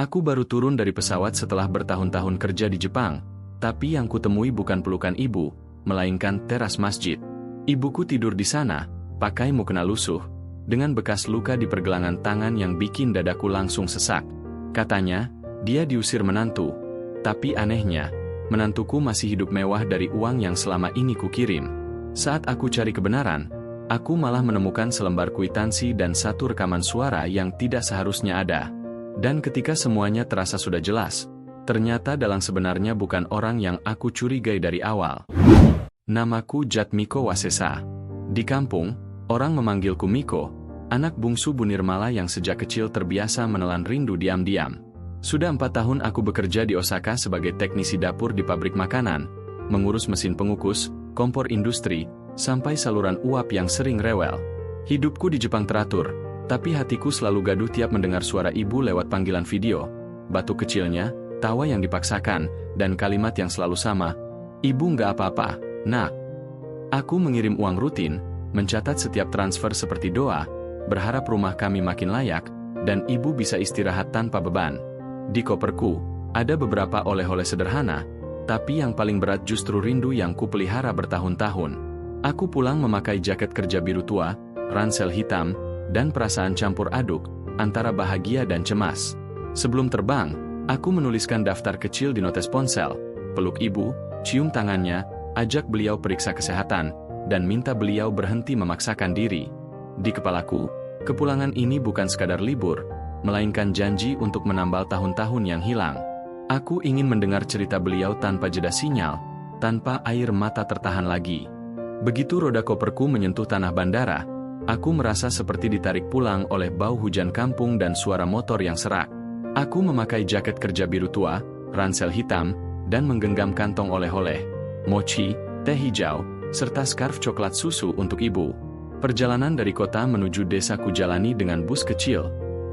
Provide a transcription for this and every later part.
Aku baru turun dari pesawat setelah bertahun-tahun kerja di Jepang, tapi yang kutemui bukan pelukan ibu, melainkan teras masjid. Ibuku tidur di sana, pakai mukena lusuh, dengan bekas luka di pergelangan tangan yang bikin dadaku langsung sesak. Katanya, dia diusir menantu, tapi anehnya, menantuku masih hidup mewah dari uang yang selama ini kukirim. Saat aku cari kebenaran, aku malah menemukan selembar kwitansi dan satu rekaman suara yang tidak seharusnya ada. Dan ketika semuanya terasa sudah jelas, ternyata Dalang sebenarnya bukan orang yang aku curigai dari awal. Namaku Jatmiko Wasesa. Di kampung, orang memanggilku Miko, anak bungsu Bu Nirmala yang sejak kecil terbiasa menelan rindu diam-diam. Sudah 4 tahun aku bekerja di Osaka sebagai teknisi dapur di pabrik makanan, mengurus mesin pengukus, kompor industri, sampai saluran uap yang sering rewel. Hidupku di Jepang teratur, tapi hatiku selalu gaduh tiap mendengar suara ibu lewat panggilan video, batuk kecilnya, tawa yang dipaksakan, dan kalimat yang selalu sama, "Ibu nggak apa-apa, nak." Aku mengirim uang rutin, mencatat setiap transfer seperti doa, berharap rumah kami makin layak, dan ibu bisa istirahat tanpa beban. Di koperku, ada beberapa oleh-oleh sederhana, tapi yang paling berat justru rindu yang kupelihara bertahun-tahun. Aku pulang memakai jaket kerja biru tua, ransel hitam, dan perasaan campur aduk, antara bahagia dan cemas. Sebelum terbang, aku menuliskan daftar kecil di notes ponsel, peluk ibu, cium tangannya, ajak beliau periksa kesehatan, dan minta beliau berhenti memaksakan diri. Di kepalaku, kepulangan ini bukan sekadar libur, melainkan janji untuk menambal tahun-tahun yang hilang. Aku ingin mendengar cerita beliau tanpa jeda sinyal, tanpa air mata tertahan lagi. Begitu roda koperku menyentuh tanah bandara, aku merasa seperti ditarik pulang oleh bau hujan kampung dan suara motor yang serak. Aku memakai jaket kerja biru tua, ransel hitam, dan menggenggam kantong oleh-oleh, mochi, teh hijau, serta skarf coklat susu untuk ibu. Perjalanan dari kota menuju desa kujalani dengan bus kecil,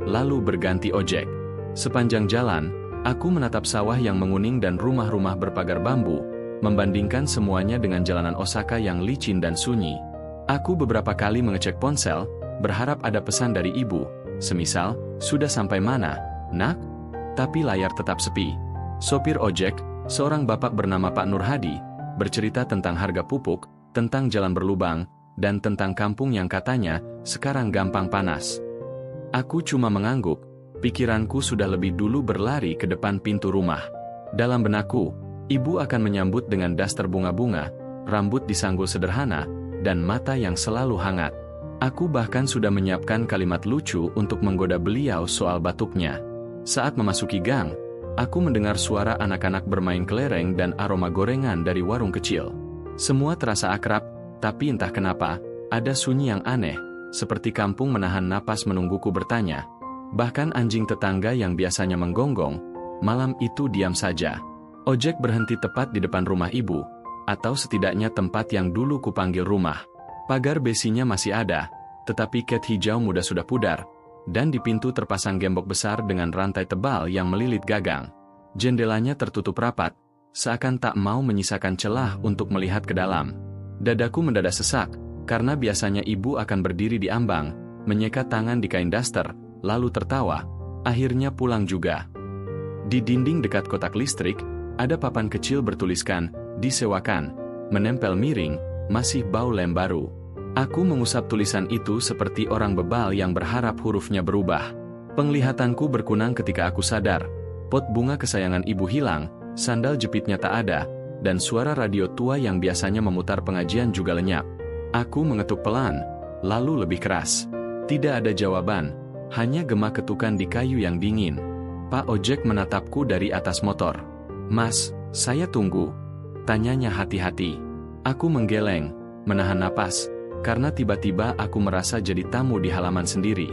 lalu berganti ojek. Sepanjang jalan, aku menatap sawah yang menguning dan rumah-rumah berpagar bambu, membandingkan semuanya dengan jalanan Osaka yang licin dan sunyi. Aku beberapa kali mengecek ponsel, berharap ada pesan dari ibu, semisal, "Sudah sampai mana, nak?" Tapi layar tetap sepi. Sopir ojek, seorang bapak bernama Pak Nur Hadi, bercerita tentang harga pupuk, tentang jalan berlubang, dan tentang kampung yang katanya sekarang gampang panas. Aku cuma mengangguk, pikiranku sudah lebih dulu berlari ke depan pintu rumah. Dalam benakku, ibu akan menyambut dengan daster bunga-bunga, rambut disanggul sederhana, dan mata yang selalu hangat. Aku bahkan sudah menyiapkan kalimat lucu untuk menggoda beliau soal batuknya. Saat memasuki gang, aku mendengar suara anak-anak bermain kelereng dan aroma gorengan dari warung kecil. Semua terasa akrab, tapi entah kenapa, ada sunyi yang aneh, seperti kampung menahan napas menungguku bertanya. Bahkan anjing tetangga yang biasanya menggonggong, malam itu diam saja. Ojek berhenti tepat di depan rumah ibu, atau setidaknya tempat yang dulu kupanggil rumah. Pagar besinya masih ada, tetapi cat hijau muda sudah pudar, dan di pintu terpasang gembok besar dengan rantai tebal yang melilit gagang. Jendelanya tertutup rapat, seakan tak mau menyisakan celah untuk melihat ke dalam. Dadaku mendadak sesak, karena biasanya ibu akan berdiri di ambang, menyeka tangan di kain daster, lalu tertawa, akhirnya pulang juga. Di dinding dekat kotak listrik, ada papan kecil bertuliskan, "Disewakan," menempel miring, masih bau lem baru. Aku mengusap tulisan itu seperti orang bebal yang berharap hurufnya berubah. Penglihatanku berkunang ketika aku sadar, pot bunga kesayangan ibu hilang, sandal jepitnya tak ada, dan suara radio tua yang biasanya memutar pengajian juga lenyap. Aku mengetuk pelan, lalu lebih keras. Tidak ada jawaban, hanya gema ketukan di kayu yang dingin. Pak ojek menatapku dari atas motor. "Mas, saya tunggu," tanyanya hati-hati. Aku menggeleng, menahan napas, karena tiba-tiba aku merasa jadi tamu di halaman sendiri.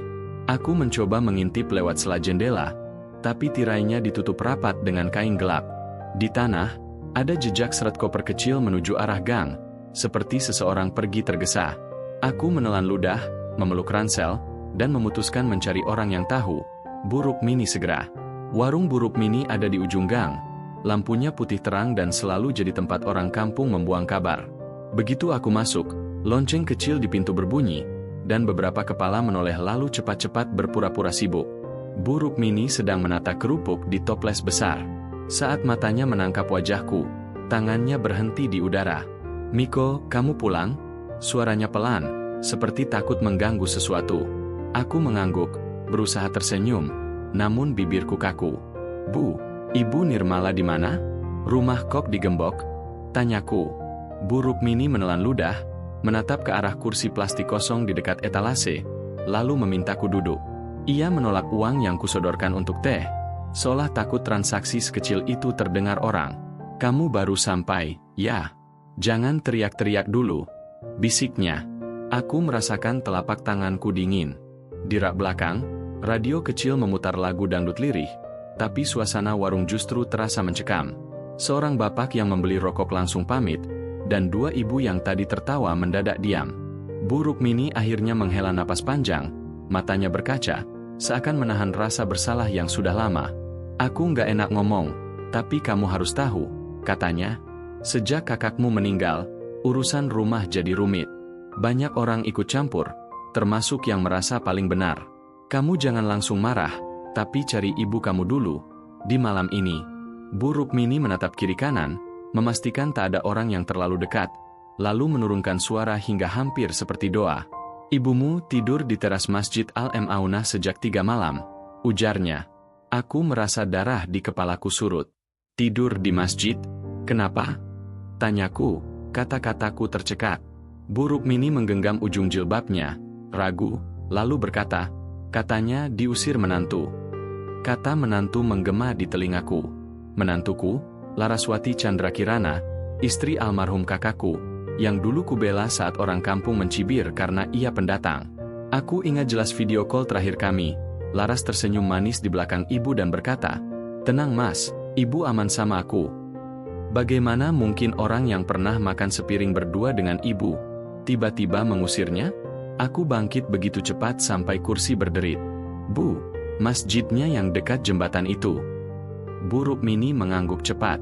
Aku mencoba mengintip lewat sela jendela, tapi tirainya ditutup rapat dengan kain gelap. Di tanah, ada jejak seret koper kecil menuju arah gang, seperti seseorang pergi tergesa. Aku menelan ludah, memeluk ransel, dan memutuskan mencari orang yang tahu. Buruk Mini segera. Warung Buruk Mini ada di ujung gang. Lampunya putih terang dan selalu jadi tempat orang kampung membuang kabar. Begitu aku masuk, lonceng kecil di pintu berbunyi, dan beberapa kepala menoleh lalu cepat-cepat berpura-pura sibuk. Bu Rukmini sedang menata kerupuk di toples besar. Saat matanya menangkap wajahku, tangannya berhenti di udara. "Miko, kamu pulang?" Suaranya pelan, seperti takut mengganggu sesuatu. Aku mengangguk, berusaha tersenyum, namun bibirku kaku. "Bu, Ibu Nirmala di mana? Rumah kok digembok?" tanyaku. Bu Rukmini menelan ludah, menatap ke arah kursi plastik kosong di dekat etalase, lalu memintaku duduk. Ia menolak uang yang kusodorkan untuk teh, seolah takut transaksi sekecil itu terdengar orang. "Kamu baru sampai, ya? Jangan teriak-teriak dulu," bisiknya. Aku merasakan telapak tanganku dingin. Di rak belakang, radio kecil memutar lagu dangdut lirih, tapi suasana warung justru terasa mencekam. Seorang bapak yang membeli rokok langsung pamit, dan dua ibu yang tadi tertawa mendadak diam. Bu Rukmini akhirnya menghela napas panjang, matanya berkaca, seakan menahan rasa bersalah yang sudah lama. "Aku nggak enak ngomong, tapi kamu harus tahu," katanya. "Sejak kakakmu meninggal, urusan rumah jadi rumit. Banyak orang ikut campur, termasuk yang merasa paling benar. Kamu jangan langsung marah, tapi cari ibu kamu dulu. Di malam ini." Bu Rukmini menatap kiri kanan, memastikan tak ada orang yang terlalu dekat, lalu menurunkan suara hingga hampir seperti doa. "Ibumu tidur di teras Masjid Al-Maunah sejak 3 malam, ujarnya. Aku merasa darah di kepalaku surut. "Tidur di masjid? Kenapa?" tanyaku, kata-kataku tercekat. Bu Rukmini menggenggam ujung jilbabnya, ragu, lalu berkata, "Katanya diusir menantu." Kata menantu menggema di telingaku. Menantuku, Laraswati Chandrakirana, istri almarhum kakakku, yang dulu kubela saat orang kampung mencibir karena ia pendatang. Aku ingat jelas video call terakhir kami. Laras tersenyum manis di belakang ibu dan berkata, "Tenang mas, ibu aman sama aku." Bagaimana mungkin orang yang pernah makan sepiring berdua dengan ibu, tiba-tiba mengusirnya? Aku bangkit begitu cepat sampai kursi berderit. "Bu, masjidnya yang dekat jembatan itu." Bu Rukmini mengangguk cepat.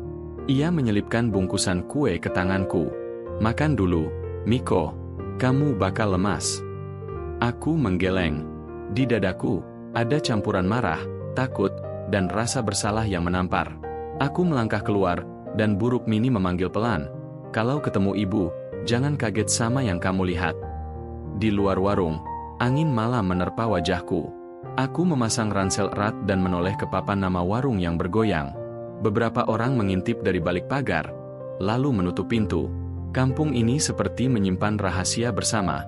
Ia menyelipkan bungkusan kue ke tanganku. "Makan dulu, Miko. Kamu bakal lemas." Aku menggeleng. Di dadaku, ada campuran marah, takut, dan rasa bersalah yang menampar. Aku melangkah keluar, dan Bu Rukmini memanggil pelan, "Kalau ketemu ibu, jangan kaget sama yang kamu lihat." Di luar warung, angin malam menerpa wajahku. Aku memasang ransel erat dan menoleh ke papan nama warung yang bergoyang. Beberapa orang mengintip dari balik pagar, lalu menutup pintu. Kampung ini seperti menyimpan rahasia bersama.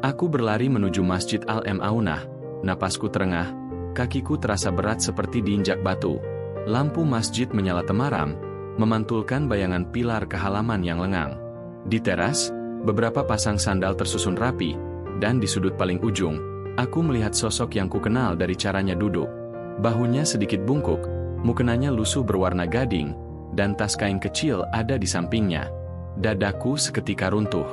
Aku berlari menuju Masjid Al-Maunah. Napasku terengah, kakiku terasa berat seperti diinjak batu. Lampu masjid menyala temaram, memantulkan bayangan pilar ke halaman yang lengang. Di teras, beberapa pasang sandal tersusun rapi, dan di sudut paling ujung, aku melihat sosok yang kukenal dari caranya duduk. Bahunya sedikit bungkuk, mukenanya lusuh berwarna gading, dan tas kain kecil ada di sampingnya. Dadaku seketika runtuh.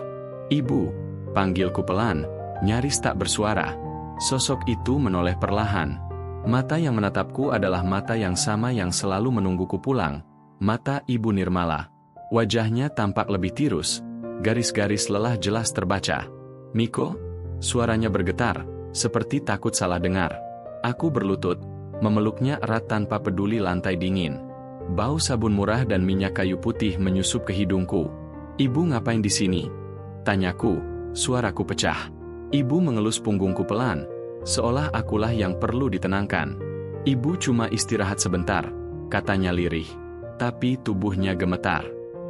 "Ibu," panggilku pelan, nyaris tak bersuara. Sosok itu menoleh perlahan. Mata yang menatapku adalah mata yang sama yang selalu menungguku pulang. Mata Ibu Nirmala. Wajahnya tampak lebih tirus, garis-garis lelah jelas terbaca. "Miko?" Suaranya bergetar, seperti takut salah dengar. Aku berlutut, memeluknya erat tanpa peduli lantai dingin. Bau sabun murah dan minyak kayu putih menyusup ke hidungku. "Ibu ngapain di sini?" tanyaku, suaraku pecah. Ibu mengelus punggungku pelan, seolah akulah yang perlu ditenangkan. "Ibu cuma istirahat sebentar," katanya lirih. Tapi tubuhnya gemetar.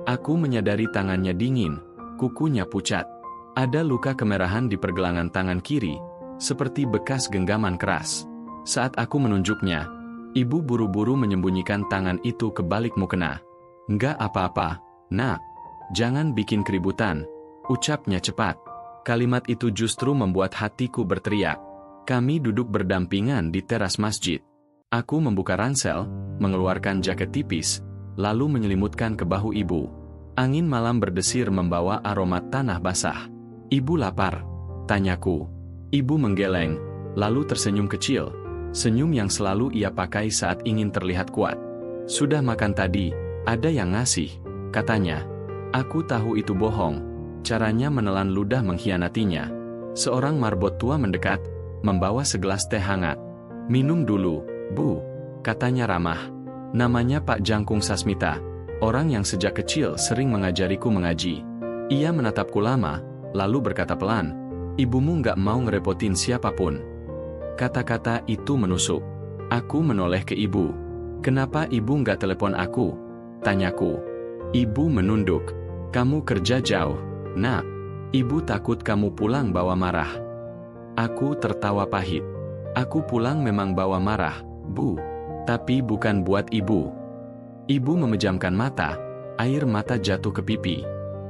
Aku menyadari tangannya dingin, kukunya pucat. Ada luka kemerahan di pergelangan tangan kiri, seperti bekas genggaman keras. Saat aku menunjuknya, ibu buru-buru menyembunyikan tangan itu ke balik mukena. "Nggak apa-apa, nak. Jangan bikin keributan," ucapnya cepat. Kalimat itu justru membuat hatiku berteriak. Kami duduk berdampingan di teras masjid. Aku membuka ransel, mengeluarkan jaket tipis, lalu menyelimutkan ke bahu ibu. Angin malam berdesir membawa aroma tanah basah. "Ibu lapar?" tanyaku. Ibu menggeleng, lalu tersenyum kecil, senyum yang selalu ia pakai saat ingin terlihat kuat. "Sudah makan tadi, ada yang ngasih," katanya. Aku tahu itu bohong. Caranya menelan ludah mengkhianatinya. Seorang marbot tua mendekat, membawa segelas teh hangat. "Minum dulu," Bu, katanya ramah. Namanya Pak Jangkung Sasmita, orang yang sejak kecil sering mengajariku mengaji. Ia menatapku lama, lalu berkata pelan, ibumu nggak mau ngerepotin siapapun. Kata-kata itu menusuk. Aku menoleh ke ibu. Kenapa ibu nggak telepon aku? Tanyaku. Ibu menunduk. Kamu kerja jauh, nak. Ibu takut kamu pulang bawa marah. Aku tertawa pahit. Aku pulang memang bawa marah, Bu. Tapi bukan buat ibu. Ibu memejamkan mata, air mata jatuh ke pipi.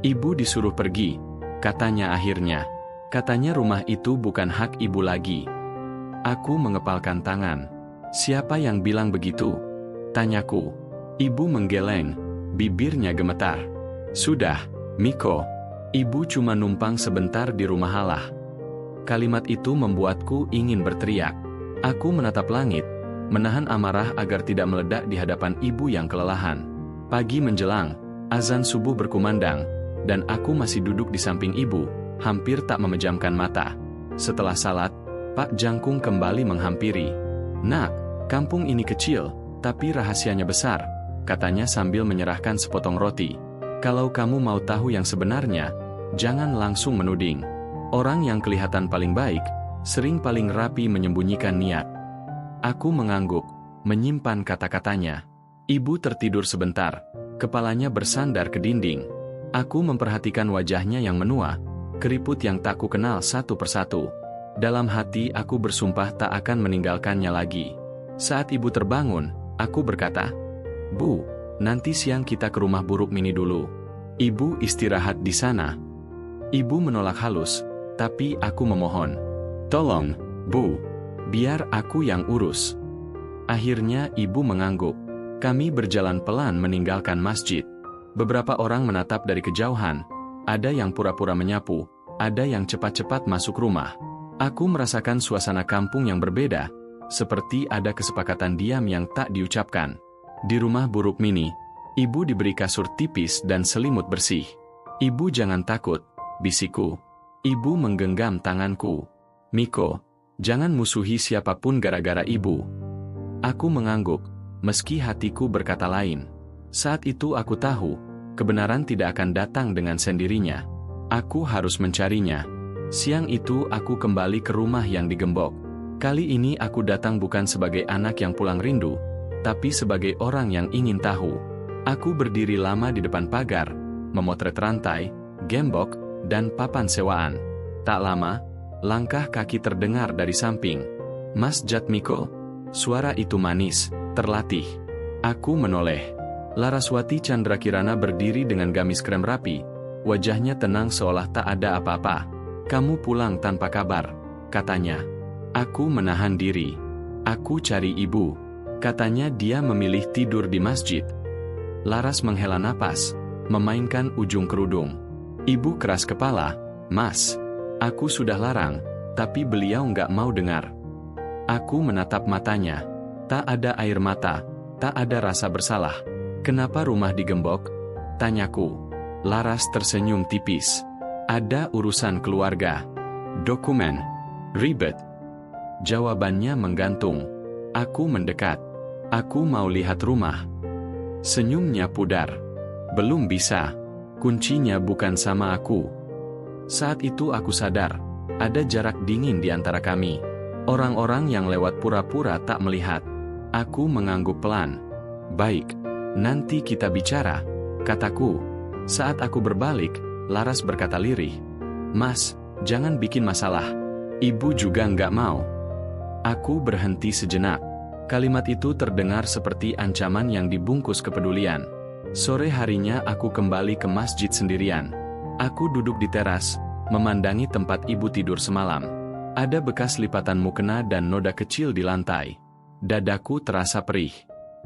Ibu disuruh pergi, katanya akhirnya. Katanya rumah itu bukan hak ibu lagi. Aku mengepalkan tangan. Siapa yang bilang begitu? Tanyaku. Ibu menggeleng, bibirnya gemetar. Sudah, Miko. Ibu cuma numpang sebentar di rumah Allah. Kalimat itu membuatku ingin berteriak. Aku menatap langit, menahan amarah agar tidak meledak di hadapan ibu yang kelelahan. Pagi menjelang, azan subuh berkumandang, dan aku masih duduk di samping ibu, hampir tak memejamkan mata. Setelah salat, Pak Jangkung kembali menghampiri. Nak, kampung ini kecil, tapi rahasianya besar, katanya sambil menyerahkan sepotong roti. Kalau kamu mau tahu yang sebenarnya, jangan langsung menuding. Orang yang kelihatan paling baik, sering paling rapi menyembunyikan niat. Aku mengangguk, menyimpan kata-katanya. Ibu tertidur sebentar, kepalanya bersandar ke dinding. Aku memperhatikan wajahnya yang menua, keriput yang tak ku kenal satu persatu. Dalam hati aku bersumpah tak akan meninggalkannya lagi. Saat ibu terbangun, aku berkata, Bu, nanti siang kita ke rumah buruk mini dulu. Ibu istirahat di sana. Ibu menolak halus, tapi aku memohon. Tolong, Bu, biar aku yang urus. Akhirnya ibu mengangguk. Kami berjalan pelan meninggalkan masjid. Beberapa orang menatap dari kejauhan. Ada yang pura-pura menyapu, ada yang cepat-cepat masuk rumah. Aku merasakan suasana kampung yang berbeda, seperti ada kesepakatan diam yang tak diucapkan. Di rumah buruk mini, ibu diberi kasur tipis dan selimut bersih. Ibu jangan takut, bisikku. Ibu menggenggam tanganku. Miko, jangan musuhi siapapun gara-gara ibu. Aku mengangguk, meski hatiku berkata lain. Saat itu aku tahu, kebenaran tidak akan datang dengan sendirinya. Aku harus mencarinya. Siang itu aku kembali ke rumah yang digembok. Kali ini aku datang bukan sebagai anak yang pulang rindu, tapi sebagai orang yang ingin tahu. Aku berdiri lama di depan pagar, memotret rantai, gembok, dan papan sewaan. Tak lama, langkah kaki terdengar dari samping. Mas Jatmiko, suara itu manis, terlatih. Aku menoleh. Laraswati Chandrakirana berdiri dengan gamis krem rapi, wajahnya tenang seolah tak ada apa-apa. Kamu pulang tanpa kabar, katanya. Aku menahan diri. Aku cari ibu. Katanya dia memilih tidur di masjid. Laras menghela napas, memainkan ujung kerudung. Ibu keras kepala, Mas, aku sudah larang, tapi beliau nggak mau dengar. Aku menatap matanya. Tak ada air mata, tak ada rasa bersalah. Kenapa rumah digembok? Tanyaku. Laras tersenyum tipis. Ada urusan keluarga. Dokumen. Ribet. Jawabannya menggantung. Aku mendekat. Aku mau lihat rumah. Senyumnya pudar. Belum bisa. Kuncinya bukan sama aku. Saat itu aku sadar, ada jarak dingin di antara kami. Orang-orang yang lewat pura-pura tak melihat. Aku mengangguk pelan. Baik, nanti kita bicara, kataku. Saat aku berbalik, Laras berkata lirih. Mas, jangan bikin masalah. Ibu juga nggak mau. Aku berhenti sejenak. Kalimat itu terdengar seperti ancaman yang dibungkus kepedulian. Sore harinya aku kembali ke masjid sendirian. Aku duduk di teras, memandangi tempat ibu tidur semalam. Ada bekas lipatan mukena dan noda kecil di lantai. Dadaku terasa perih.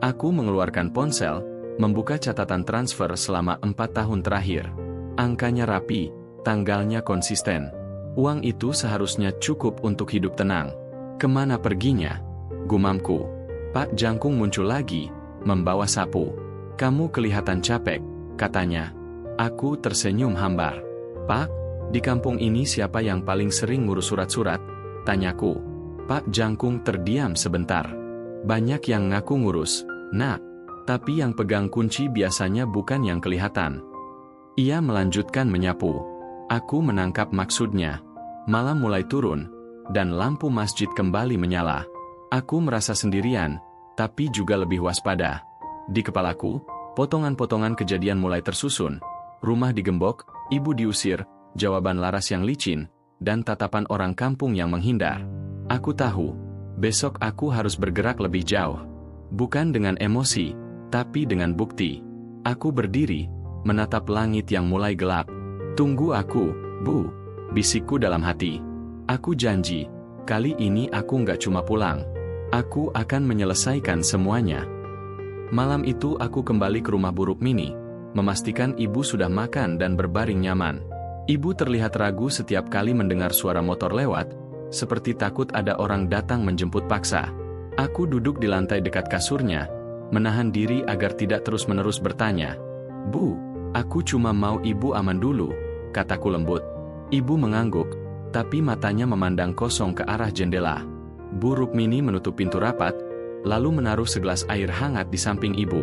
Aku mengeluarkan ponsel, membuka catatan transfer selama 4 tahun terakhir. Angkanya rapi, tanggalnya konsisten. Uang itu seharusnya cukup untuk hidup tenang. Kemana perginya? Gumamku. Pak Jangkung muncul lagi, membawa sapu. Kamu kelihatan capek, katanya. Aku tersenyum hambar. Pak, di kampung ini siapa yang paling sering ngurus surat-surat? Tanyaku. Pak Jangkung terdiam sebentar. Banyak yang ngaku ngurus, nak, tapi yang pegang kunci biasanya bukan yang kelihatan. Ia melanjutkan menyapu. Aku menangkap maksudnya. Malam mulai turun, dan lampu masjid kembali menyala. Aku merasa sendirian, tapi juga lebih waspada. Di kepalaku, potongan-potongan kejadian mulai tersusun. Rumah digembok, ibu diusir, jawaban laras yang licin, dan tatapan orang kampung yang menghindar. Aku tahu, besok aku harus bergerak lebih jauh. Bukan dengan emosi, tapi dengan bukti. Aku berdiri, menatap langit yang mulai gelap. Tunggu aku, Bu, bisikku dalam hati. Aku janji, kali ini aku nggak cuma pulang. Aku akan menyelesaikan semuanya. Malam itu aku kembali ke rumah buruk Mini, memastikan ibu sudah makan dan berbaring nyaman. Ibu terlihat ragu setiap kali mendengar suara motor lewat, seperti takut ada orang datang menjemput paksa. Aku duduk di lantai dekat kasurnya, menahan diri agar tidak terus-menerus bertanya. Bu, aku cuma mau ibu aman dulu, kataku lembut. Ibu mengangguk, tapi matanya memandang kosong ke arah jendela. Bu Rukmini menutup pintu rapat, lalu menaruh segelas air hangat di samping ibu.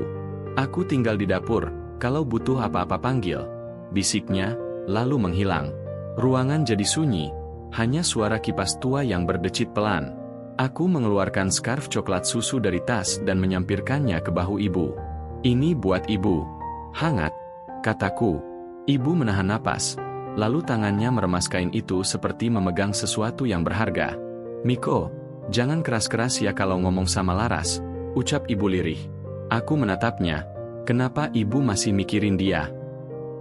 Aku tinggal di dapur, kalau butuh apa-apa panggil, bisiknya, lalu menghilang. Ruangan jadi sunyi, hanya suara kipas tua yang berdecit pelan. Aku mengeluarkan skarf coklat susu dari tas dan menyampirkannya ke bahu ibu. Ini buat ibu. Hangat, kataku. Ibu menahan napas, lalu tangannya meremas kain itu seperti memegang sesuatu yang berharga. Miko, jangan keras-keras ya kalau ngomong sama Laras, ucap ibu lirih. Aku menatapnya. Kenapa ibu masih mikirin dia?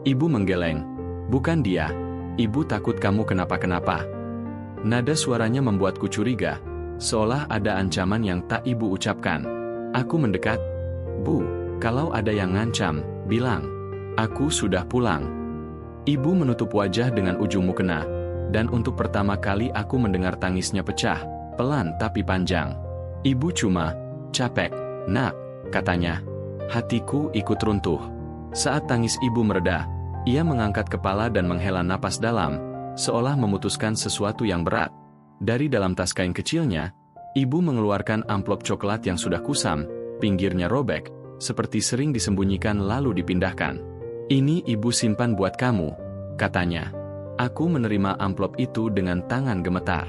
Ibu menggeleng. Bukan dia. Ibu takut kamu kenapa-kenapa. Nada suaranya membuatku curiga, seolah ada ancaman yang tak ibu ucapkan. Aku mendekat. Bu, kalau ada yang ngancam, bilang. Aku sudah pulang. Ibu menutup wajah dengan ujung mukena, dan untuk pertama kali aku mendengar tangisnya pecah, pelan tapi panjang. Ibu cuma, capek, nak, katanya. Hatiku ikut runtuh. Saat tangis ibu mereda, ia mengangkat kepala dan menghela napas dalam, seolah memutuskan sesuatu yang berat. Dari dalam tas kain kecilnya, ibu mengeluarkan amplop coklat yang sudah kusam, pinggirnya robek, seperti sering disembunyikan lalu dipindahkan. Ini ibu simpan buat kamu, katanya. Aku menerima amplop itu dengan tangan gemetar.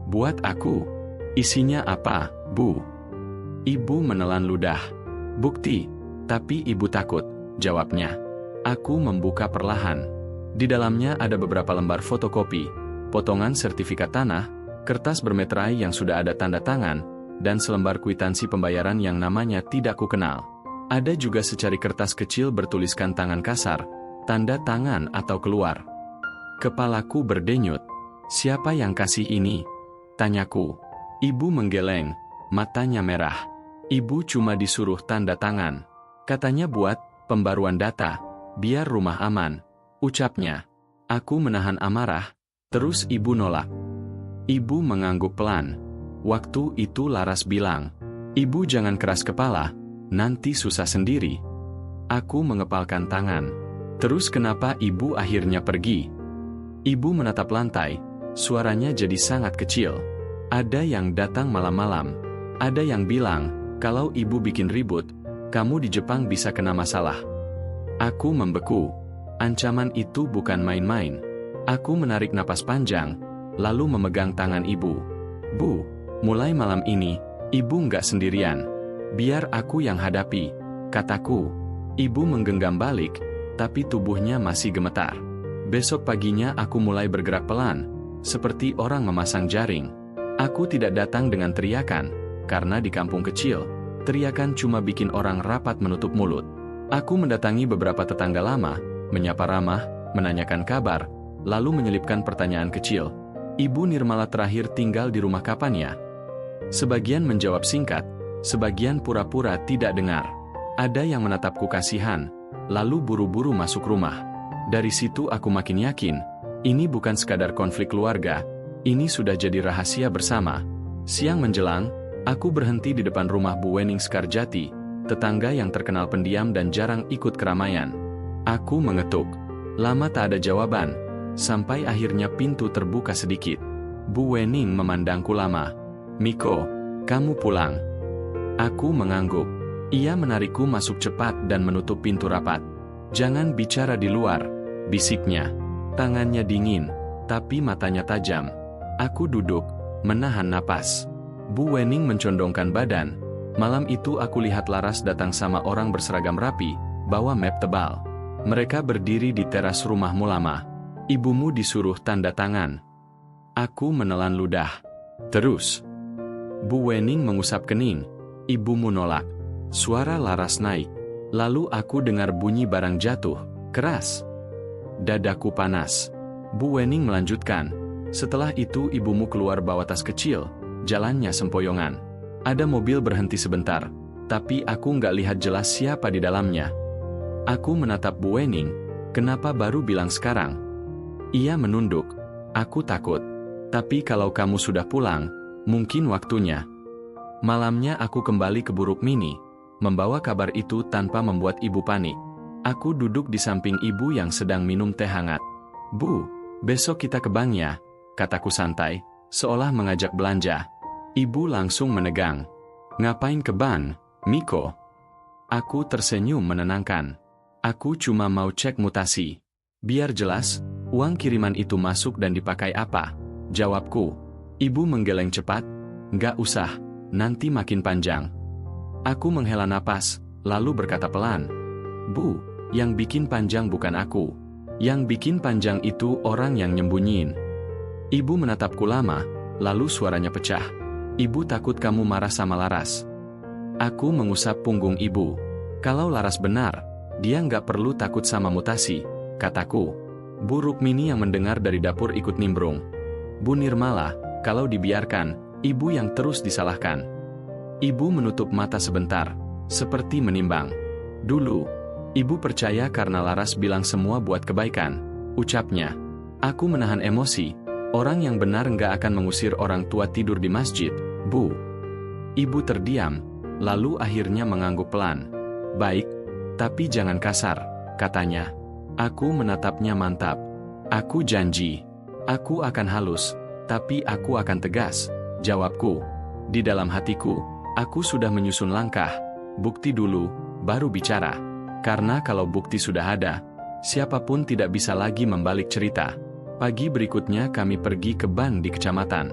Buat aku? Isinya apa, Bu? Ibu menelan ludah. Bukti, tapi ibu takut, jawabnya. Aku membuka perlahan. Di dalamnya ada beberapa lembar fotokopi, potongan sertifikat tanah, kertas bermeterai yang sudah ada tanda tangan, dan selembar kwitansi pembayaran yang namanya tidak kukenal. Ada juga secari kertas kecil bertuliskan tangan kasar, tanda tangan atau keluar. Kepalaku berdenyut. Siapa yang kasih ini? Tanyaku. Ibu menggeleng, matanya merah. Ibu cuma disuruh tanda tangan. Katanya buat pembaruan data, biar rumah aman, ucapnya. Aku menahan amarah, terus ibu nolak. Ibu mengangguk pelan. Waktu itu Laras bilang, ibu jangan keras kepala, nanti susah sendiri. Aku mengepalkan tangan. Terus kenapa ibu akhirnya pergi? Ibu menatap lantai, suaranya jadi sangat kecil. Ada yang datang malam-malam. Ada yang bilang, kalau ibu bikin ribut, kamu di Jepang bisa kena masalah. Aku membeku. Ancaman itu bukan main-main. Aku menarik napas panjang, lalu memegang tangan ibu. Bu, mulai malam ini, ibu nggak sendirian. Biar aku yang hadapi, kataku. Ibu menggenggam balik, tapi tubuhnya masih gemetar. Besok paginya aku mulai bergerak pelan, seperti orang memasang jaring. Aku tidak datang dengan teriakan, karena di kampung kecil, teriakan cuma bikin orang rapat menutup mulut. Aku mendatangi beberapa tetangga lama, menyapa ramah, menanyakan kabar, lalu menyelipkan pertanyaan kecil. Ibu Nirmala terakhir tinggal di rumah kapan ya? Sebagian menjawab singkat, sebagian pura-pura tidak dengar. Ada yang menatapku kasihan, lalu buru-buru masuk rumah. Dari situ aku makin yakin, ini bukan sekadar konflik keluarga, ini sudah jadi rahasia bersama. Siang menjelang, aku berhenti di depan rumah Bu Wening Skarjati, tetangga yang terkenal pendiam dan jarang ikut keramaian. Aku mengetuk. Lama tak ada jawaban, sampai akhirnya pintu terbuka sedikit. Bu Wening memandangku lama. Miko, kamu pulang. Aku mengangguk. Ia menarikku masuk cepat dan menutup pintu rapat. "Jangan bicara di luar," bisiknya. Tangannya dingin, tapi matanya tajam. Aku duduk, menahan napas. Bu Wening mencondongkan badan. Malam itu aku lihat Laras datang sama orang berseragam rapi, bawa map tebal. Mereka berdiri di teras rumahmu lama. "Ibumu disuruh tanda tangan." Aku menelan ludah. "Terus?" Bu Wening mengusap kening. "Ibumu nolak." Suara Laras naik. Lalu aku dengar bunyi barang jatuh, keras. Dadaku panas. Bu Wening melanjutkan. "Setelah itu ibumu keluar bawa tas kecil, jalannya sempoyongan. Ada mobil berhenti sebentar, tapi aku nggak lihat jelas siapa di dalamnya." Aku menatap Bu Wening. "Kenapa baru bilang sekarang?" Ia menunduk. "Aku takut. Tapi kalau kamu sudah pulang, mungkin waktunya." Malamnya aku kembali ke Buruk Mini, membawa kabar itu tanpa membuat ibu panik. Aku duduk di samping ibu yang sedang minum teh hangat. "Bu, besok kita ke bank ya," kataku santai, seolah mengajak belanja. Ibu langsung menegang. "Ngapain ke bank, Miko?" Aku tersenyum menenangkan. "Aku cuma mau cek mutasi. Biar jelas, uang kiriman itu masuk dan dipakai apa," jawabku. Ibu menggeleng cepat. "Nggak usah, nanti makin panjang." Aku menghela napas, lalu berkata pelan. "Bu, yang bikin panjang bukan aku. Yang bikin panjang itu orang yang nyembunyiin." Ibu menatapku lama, lalu suaranya pecah. "Ibu takut kamu marah sama Laras." Aku mengusap punggung ibu. "Kalau Laras benar, dia nggak perlu takut sama mutasi," kataku. Bu Rukmini yang mendengar dari dapur ikut nimbrung. "Bu Nirmala, kalau dibiarkan, ibu yang terus disalahkan." Ibu menutup mata sebentar, seperti menimbang. "Dulu, ibu percaya karena Laras bilang semua buat kebaikan," ucapnya. Aku menahan emosi. "Orang yang benar nggak akan mengusir orang tua tidur di masjid, Bu." Ibu terdiam, lalu akhirnya mengangguk pelan. "Baik, tapi jangan kasar," katanya. Aku menatapnya mantap. "Aku janji. Aku akan halus, tapi aku akan tegas," jawabku. Di dalam hatiku, aku sudah menyusun langkah. Bukti dulu, baru bicara. Karena kalau bukti sudah ada, siapapun tidak bisa lagi membalik cerita. Pagi berikutnya kami pergi ke bank di kecamatan.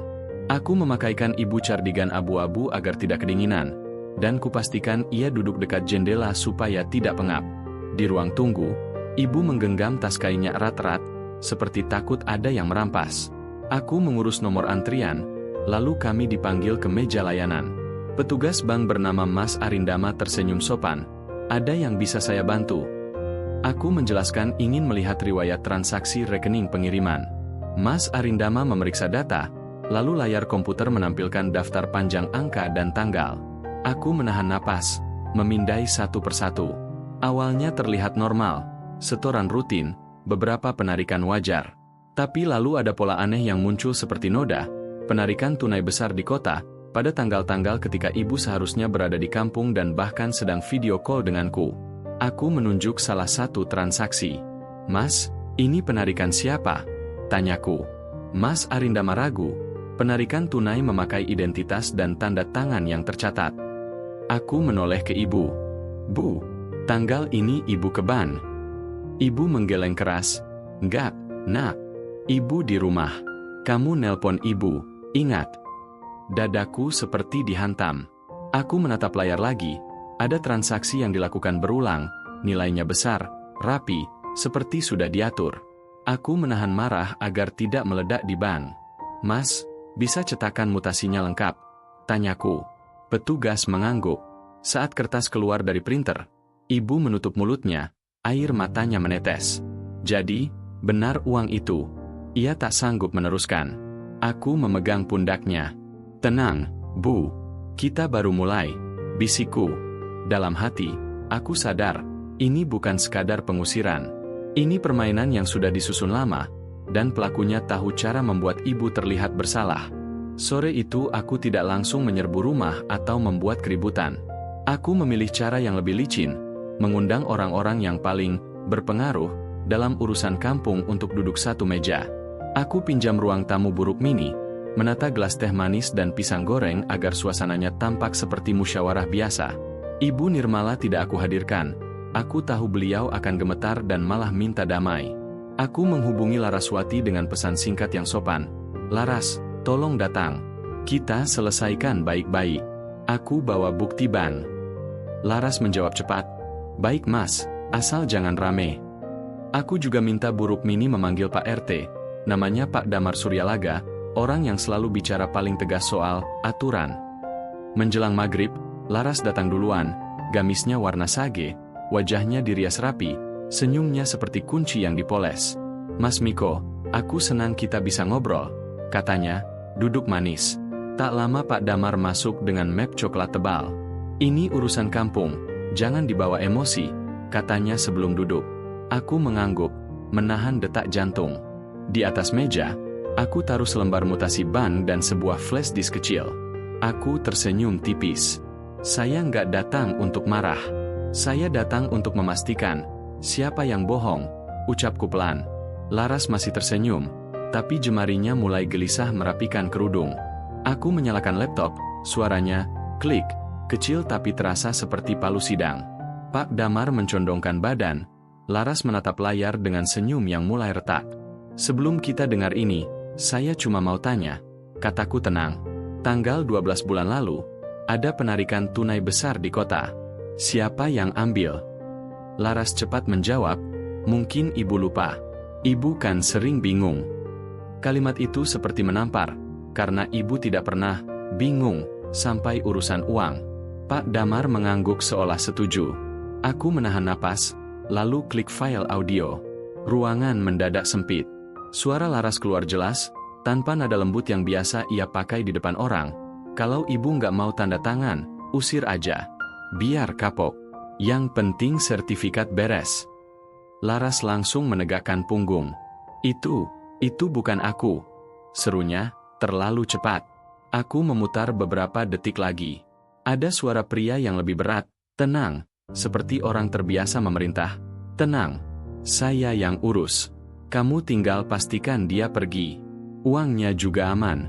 Aku memakaikan ibu cardigan abu-abu agar tidak kedinginan, dan kupastikan ia duduk dekat jendela supaya tidak pengap. Di ruang tunggu, ibu menggenggam tas kainnya erat-erat, seperti takut ada yang merampas. Aku mengurus nomor antrian, lalu kami dipanggil ke meja layanan. Petugas bank bernama Mas Arindama tersenyum sopan. "Ada yang bisa saya bantu?" Aku menjelaskan ingin melihat riwayat transaksi rekening pengiriman. Mas Arindama memeriksa data, lalu layar komputer menampilkan daftar panjang angka dan tanggal. Aku menahan napas, memindai satu persatu. Awalnya terlihat normal, setoran rutin, beberapa penarikan wajar. Tapi lalu ada pola aneh yang muncul seperti noda, penarikan tunai besar di kota, pada tanggal-tanggal ketika ibu seharusnya berada di kampung dan bahkan sedang video call denganku. Aku menunjuk salah satu transaksi. "Mas, ini penarikan siapa?" tanyaku. Mas Arindama ragu. Penarikan tunai memakai identitas dan tanda tangan yang tercatat. Aku menoleh ke ibu. "Bu, tanggal ini ibu ke bank." Ibu menggeleng keras. "Enggak, nak. Ibu di rumah. Kamu nelpon ibu, ingat." Dadaku seperti dihantam. Aku menatap layar lagi. Ada transaksi yang dilakukan berulang, nilainya besar, rapi, seperti sudah diatur. Aku menahan marah agar tidak meledak di bank. "Mas, bisa cetakan mutasinya lengkap?" tanyaku. Petugas mengangguk. Saat kertas keluar dari printer, ibu menutup mulutnya, air matanya menetes. "Jadi, benar uang itu?" Ia tak sanggup meneruskan. Aku memegang pundaknya. "Tenang, Bu. Kita baru mulai," bisikku. Dalam hati, aku sadar, ini bukan sekadar pengusiran. Ini permainan yang sudah disusun lama, dan pelakunya tahu cara membuat ibu terlihat bersalah. Sore itu aku tidak langsung menyerbu rumah atau membuat keributan. Aku memilih cara yang lebih licin, mengundang orang-orang yang paling berpengaruh dalam urusan kampung untuk duduk satu meja. Aku pinjam ruang tamu Bu Rukmini, menata gelas teh manis dan pisang goreng agar suasananya tampak seperti musyawarah biasa. Ibu Nirmala tidak aku hadirkan. Aku tahu beliau akan gemetar dan malah minta damai. Aku menghubungi Laraswati dengan pesan singkat yang sopan. Laras, tolong datang. Kita selesaikan baik-baik. Aku bawa bukti ban. Laras menjawab cepat. Baik mas, asal jangan rame. Aku juga minta Bu Rukmini memanggil Pak RT. Namanya Pak Damar Suryalaga, orang yang selalu bicara paling tegas soal aturan. Menjelang maghrib, Laras datang duluan. Gamisnya warna sage, wajahnya dirias rapi, senyumnya seperti kunci yang dipoles. Mas Miko, aku senang kita bisa ngobrol. Katanya, duduk manis. Tak lama Pak Damar masuk dengan map coklat tebal. Ini urusan kampung, jangan dibawa emosi, katanya sebelum duduk. Aku mengangguk, menahan detak jantung. Di atas meja, aku taruh selembar mutasi ban dan sebuah flash disk kecil. Aku tersenyum tipis. Saya nggak datang untuk marah. Saya datang untuk memastikan, siapa yang bohong, ucapku pelan. Laras masih tersenyum, tapi jemarinya mulai gelisah merapikan kerudung. Aku menyalakan laptop, suaranya, klik, kecil tapi terasa seperti palu sidang. Pak Damar mencondongkan badan, Laras menatap layar dengan senyum yang mulai retak. Sebelum kita dengar ini, saya cuma mau tanya, kataku tenang. Tanggal 12 bulan lalu, ada penarikan tunai besar di kota. Siapa yang ambil? Laras cepat menjawab, mungkin ibu lupa. Ibu kan sering bingung. Kalimat itu seperti menampar, karena ibu tidak pernah bingung sampai urusan uang. Pak Damar mengangguk seolah setuju. Aku menahan napas, lalu klik file audio. Ruangan mendadak sempit. Suara Laras keluar jelas, tanpa nada lembut yang biasa ia pakai di depan orang. Kalau ibu nggak mau tanda tangan, usir aja. Biar kapok. Yang penting sertifikat beres. Laras langsung menegakkan punggung. Itu bukan aku. Serunya, terlalu cepat. Aku memutar beberapa detik lagi. Ada suara pria yang lebih berat, tenang, seperti orang terbiasa memerintah. Tenang, saya yang urus. Kamu tinggal pastikan dia pergi. Uangnya juga aman.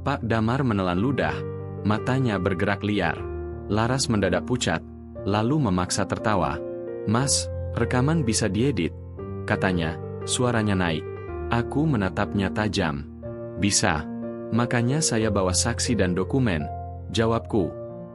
Pak Damar menelan ludah, matanya bergerak liar. Laras mendadak pucat, lalu memaksa tertawa. Mas, rekaman bisa diedit, katanya, suaranya naik. Aku menatapnya tajam. Bisa. Makanya saya bawa saksi dan dokumen, jawabku.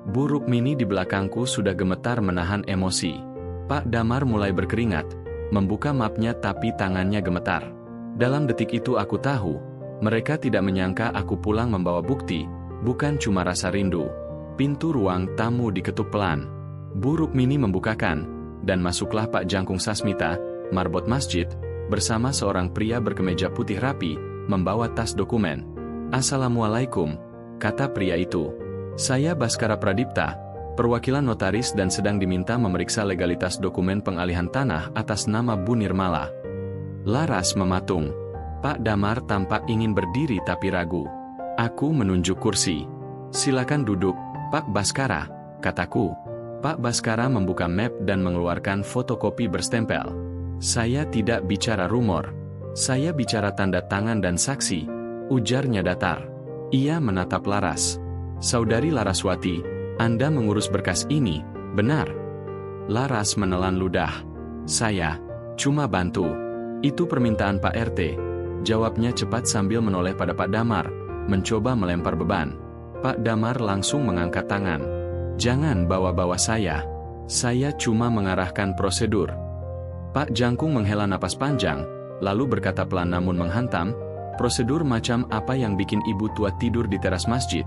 Bu Rukmini di belakangku sudah gemetar menahan emosi. Pak Damar mulai berkeringat, membuka mapnya tapi tangannya gemetar. Dalam detik itu aku tahu, mereka tidak menyangka aku pulang membawa bukti, bukan cuma rasa rindu. Pintu ruang tamu diketuk pelan. Bu Rukmini membukakan, dan masuklah Pak Jangkung Sasmita, marbot masjid, bersama seorang pria berkemeja putih rapi, membawa tas dokumen. Assalamualaikum, kata pria itu. Saya Baskara Pradipta, perwakilan notaris dan sedang diminta memeriksa legalitas dokumen pengalihan tanah atas nama Bu Nirmala. Laras mematung. Pak Damar tampak ingin berdiri tapi ragu. Aku menunjuk kursi. Silakan duduk, Pak Baskara, kataku. Pak Baskara membuka map dan mengeluarkan fotokopi berstempel. Saya tidak bicara rumor. Saya bicara tanda tangan dan saksi, ujarnya datar. Ia menatap Laras. Saudari Laraswati, Anda mengurus berkas ini, benar? Laras menelan ludah. Saya cuma bantu. Itu permintaan Pak RT. Jawabnya cepat sambil menoleh pada Pak Damar, mencoba melempar beban. Pak Damar langsung mengangkat tangan. Jangan bawa-bawa saya. Saya cuma mengarahkan prosedur. Pak Jangkung menghela napas panjang, lalu berkata pelan namun menghantam, prosedur macam apa yang bikin ibu tua tidur di teras masjid?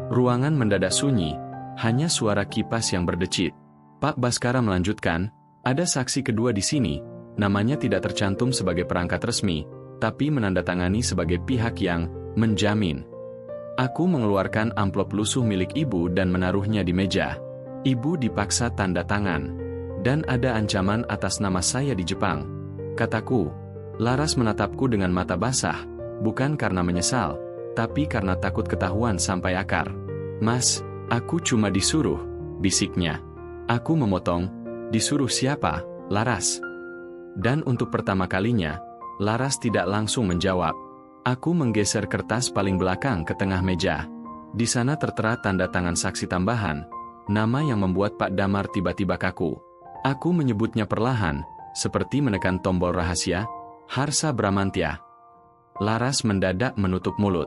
Ruangan mendadak sunyi, hanya suara kipas yang berdecit. Pak Baskara melanjutkan, ada saksi kedua di sini, namanya tidak tercantum sebagai perangkat resmi, tapi menandatangani sebagai pihak yang menjamin. Aku mengeluarkan amplop lusuh milik ibu dan menaruhnya di meja. Ibu dipaksa tanda tangan. Dan ada ancaman atas nama saya di Jepang, kataku. Laras menatapku dengan mata basah, bukan karena menyesal, tapi karena takut ketahuan sampai akar. Mas, aku cuma disuruh, bisiknya. Aku memotong, disuruh siapa, Laras? Dan untuk pertama kalinya, Laras tidak langsung menjawab. Aku menggeser kertas paling belakang ke tengah meja. Di sana tertera tanda tangan saksi tambahan, nama yang membuat Pak Damar tiba-tiba kaku. Aku menyebutnya perlahan, seperti menekan tombol rahasia, Harsa Bramantya. Laras mendadak menutup mulut.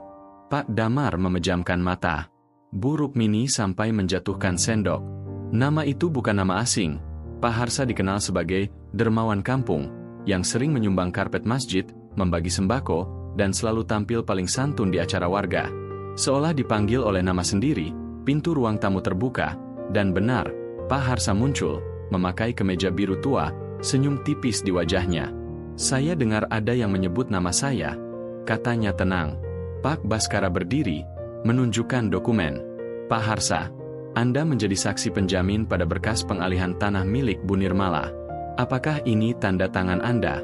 Pak Damar memejamkan mata. Bu Rukmini sampai menjatuhkan sendok. Nama itu bukan nama asing. Pak Harsa dikenal sebagai dermawan kampung, yang sering menyumbang karpet masjid, membagi sembako, dan selalu tampil paling santun di acara warga. Seolah dipanggil oleh nama sendiri, pintu ruang tamu terbuka, dan benar, Pak Harsa muncul, memakai kemeja biru tua, senyum tipis di wajahnya. Saya dengar ada yang menyebut nama saya, katanya tenang. Pak Baskara berdiri, menunjukkan dokumen. Pak Harsa, Anda menjadi saksi penjamin pada berkas pengalihan tanah milik Bu Nirmala. Apakah ini tanda tangan Anda?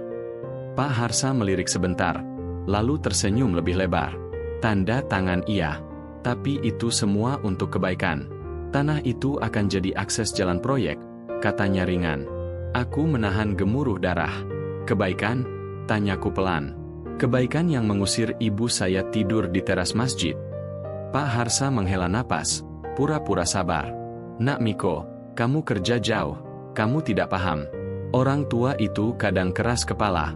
Pak Harsa melirik sebentar, lalu tersenyum lebih lebar. Tanda tangan iya, tapi itu semua untuk kebaikan. Tanah itu akan jadi akses jalan proyek, katanya ringan. Aku menahan gemuruh darah. Kebaikan? Tanyaku pelan. Kebaikan yang mengusir ibu saya tidur di teras masjid. Pak Harsa menghela napas, pura-pura sabar. Nak Miko, kamu kerja jauh, kamu tidak paham. Orang tua itu kadang keras kepala.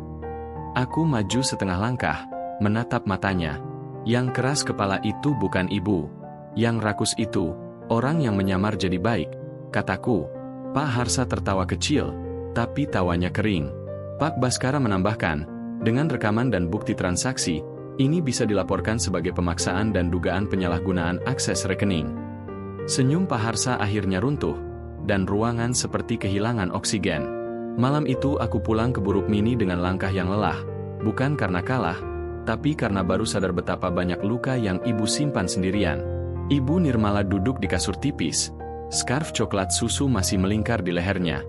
Aku maju setengah langkah, menatap matanya. Yang keras kepala itu bukan ibu. Yang rakus itu, orang yang menyamar jadi baik, kataku. Pak Harsa tertawa kecil, tapi tawanya kering. Pak Baskara menambahkan, dengan rekaman dan bukti transaksi, ini bisa dilaporkan sebagai pemaksaan dan dugaan penyalahgunaan akses rekening. Senyum Pak Harsa akhirnya runtuh, dan ruangan seperti kehilangan oksigen. Malam itu aku pulang ke Bu Rukmini dengan langkah yang lelah, bukan karena kalah, tapi karena baru sadar betapa banyak luka yang ibu simpan sendirian. Ibu Nirmala duduk di kasur tipis, skarf coklat susu masih melingkar di lehernya.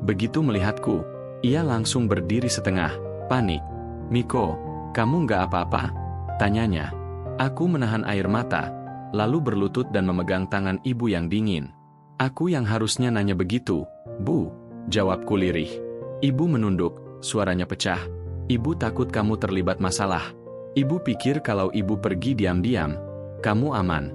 Begitu melihatku, ia langsung berdiri setengah, panik. Miko, kamu nggak apa-apa? Tanyanya. Aku menahan air mata, lalu berlutut dan memegang tangan ibu yang dingin. Aku yang harusnya nanya begitu, Bu, jawabku lirih. Ibu menunduk, suaranya pecah. Ibu takut kamu terlibat masalah. Ibu pikir kalau ibu pergi diam-diam, kamu aman.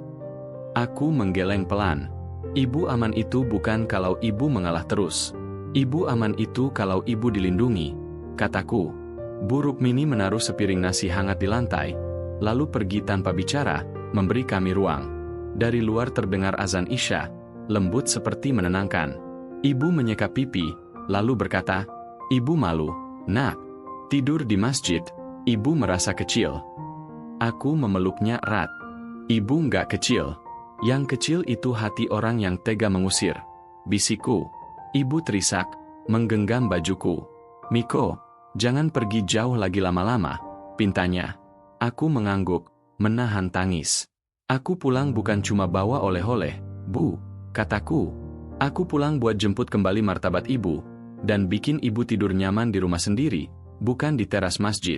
Aku menggeleng pelan. Ibu aman itu bukan kalau ibu mengalah terus. Ibu aman itu kalau ibu dilindungi, kataku. Bu Rukmini menaruh sepiring nasi hangat di lantai, lalu pergi tanpa bicara, memberi kami ruang. Dari luar terdengar azan Isya, lembut seperti menenangkan. Ibu menyeka pipi, lalu berkata, Ibu malu, nak. Tidur di masjid, ibu merasa kecil. Aku memeluknya erat. Ibu nggak kecil. Yang kecil itu hati orang yang tega mengusir. Bisikku. Ibu terisak, menggenggam bajuku. Miko, jangan pergi jauh lagi lama-lama, pintanya. Aku mengangguk, menahan tangis. Aku pulang bukan cuma bawa oleh-oleh, Bu, kataku. Aku pulang buat jemput kembali martabat ibu, dan bikin ibu tidur nyaman di rumah sendiri, bukan di teras masjid.